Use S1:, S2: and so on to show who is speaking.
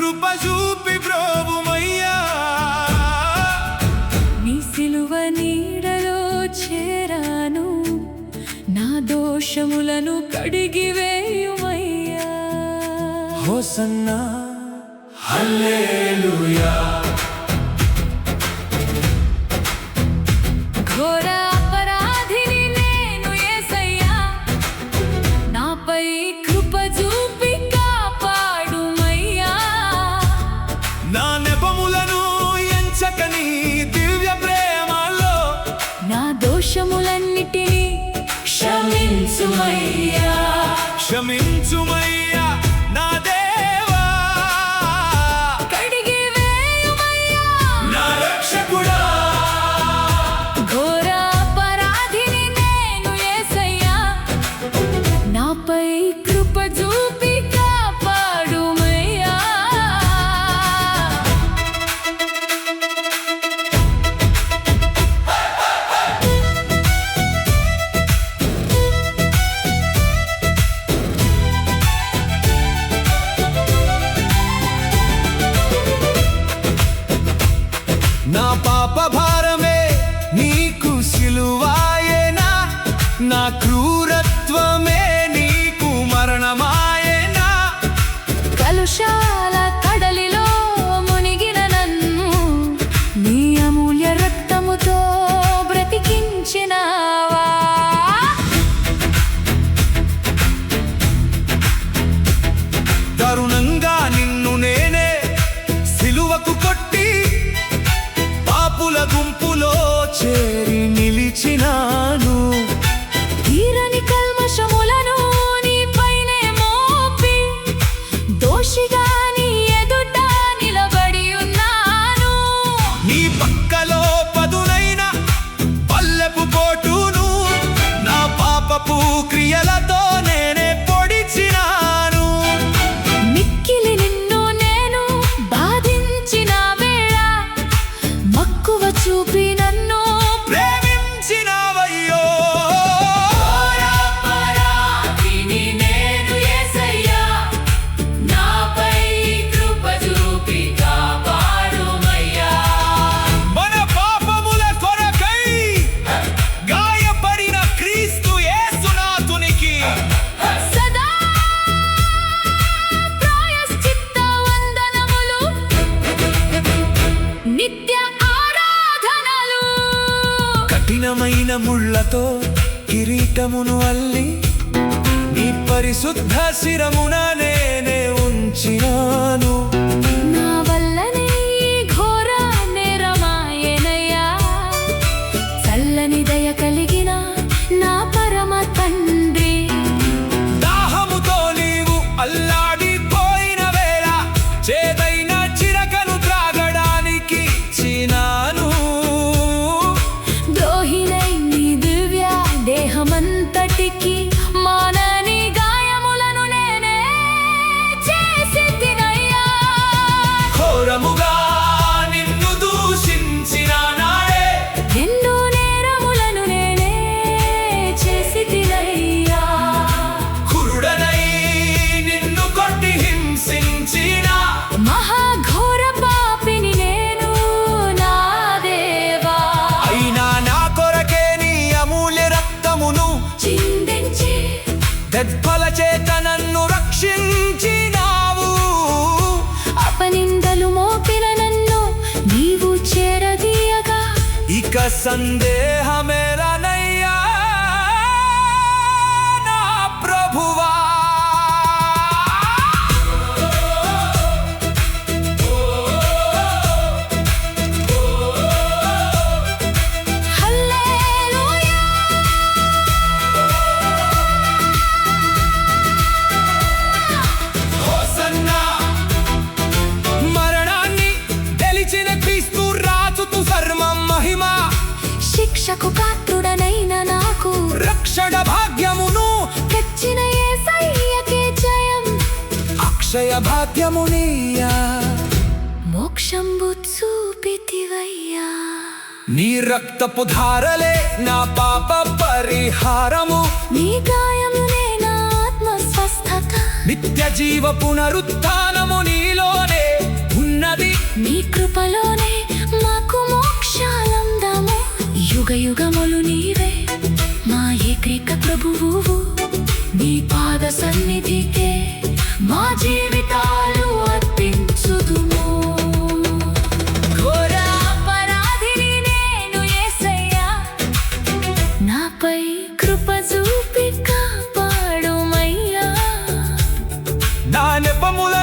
S1: కృప చూపి బ్రోవుమయ్యా.
S2: నీ సిలువ నీడలో చేరాను, నా దోషములను కడిగివేయుమయ్యా.
S1: హోసన్నా హల్లెలూయా.
S2: ఘోర అపరాధిని నేను యేసయ్యా, నాపై కృప చూపి కాపాడుమయ్యా.
S1: నా నెపములను ఎంచకని దివ్య ప్రేమలో
S2: నా దోషములన్నిటినీ క్షమించుమయ్యా.
S1: క్షమించుమయ్యా నా దేవా,
S2: కడిగివేయుమయ్యా
S1: నా రక్షకుడా.
S2: ఘోర అపరాధిని నేను యేసయ్యా, నాపై కృప చూపి కాపాడుమయ్యా.
S1: నా పాప భారమే నీకు సిలువాయేనా, నా క్రూరత్వమే నీకు మరణమాయేనా.
S2: కలుషాల కడలిలో మునిగిన నన్ను నీ అమూల్య రక్తముతో బ్రతికించినావా.
S1: దారుణంగా నిన్ను నేనే సిలువకు కొట్టి పాపుల గుంపులో చేరి నిలిచినాను.
S2: తీరని కల్మషములను నీపైనే మోపి దోషిగా నీ ఎదుట నిలబడి ఉన్నాను.
S1: నీ పక్కలో పదునైన పల్లెపు పోటును నా పాపపు క్రియలతో నేనే పొడిచినాను.
S2: మిక్కిలి నిన్ను నేను బాధించిన వేళ మక్కువ చూపి నన్ను
S1: ప్రేమించినవయ్యో.
S2: అపరాధిని నేను యేసయ్యా, నాపై కృప చూపి కాపాడుమయ్యా.
S1: మన పాపముల కొరకై గాయపడిన క్రీస్తు యేసునాథునికి
S2: సదా ప్రాయశ్చిత్త వందనములు, నిత్య ఆరాధనలు.
S1: కఠినమైన ముళ్ళతో కిరీటమును అల్లి నీ పరిశుద్ధ శిరమున నేనే ఉంచినాను.
S2: నా వల్లనే ఈ ఘోర నేరమాయెనయ్యా, చల్లని దయ కలిగిన నా పరమ తండ్రి.
S1: దాహముతో నీవు అల్లాడిపోయిన వేళ చేదైన చిరకను త్రాగడానికి చినాను.
S2: ద్రోహినై నీ దివ్య దేహమంతటికి మానని గాయములను నేనే చేసితినయ్యా.
S1: ఘోరముగా నిన్ను దూషించిన నాడే
S2: ఎన్నో నేరములను నేనే చేసితినయ్యా.
S1: కురుడనై నిన్ను కొట్టి హింసించిన
S2: మహాఘోర పాపిని నేను నా దేవా,
S1: అయినా నా కొరకే నీ అమూల్య రక్తమును
S2: చిందించి
S1: దెబ్బల చేత నన్ను రక్షించినావు.
S2: అపనిందలు మోపిన నన్ను నీవు చేరదీయగా
S1: ఇక సందేహమేలనయ్యా నా ప్రభువా.
S2: హల్లెలూయా.
S1: హోసన్నా. మరణాన్ని గెలిచిన క్రీస్తు రాజుకు సర్వం మహిమ.
S2: శిక్షకు పాత్రుడనైన నాకు
S1: రక్షణ భాగ్యమును
S2: తెచ్చిన యేసయ్యకే జయం.
S1: అక్షయ భాగ్యమునియా.
S2: మోక్షంబు చూపితివయ్యా.
S1: నీ రక్తపు ధారలే నా పాప పరిహారము.
S2: నీ గాయమునే నా ఆత్మ స్వస్థత.
S1: నిత్య జీవ పునరుత్థానము నీలోనే ఉన్నది.
S2: నీ కృపలోనే మాకు మోక్షాలందము. యుగ యుగములు నీవే మా ఏకైక ప్రభువు. నీ పాద సన్నిధికే మా జీవితాలు అర్పించుదుము. ఘోర అపరాధిని నేను యేసయ్యా, నాపై కృప చూపి కాపాడుమయ్యా.
S1: నా నెపముల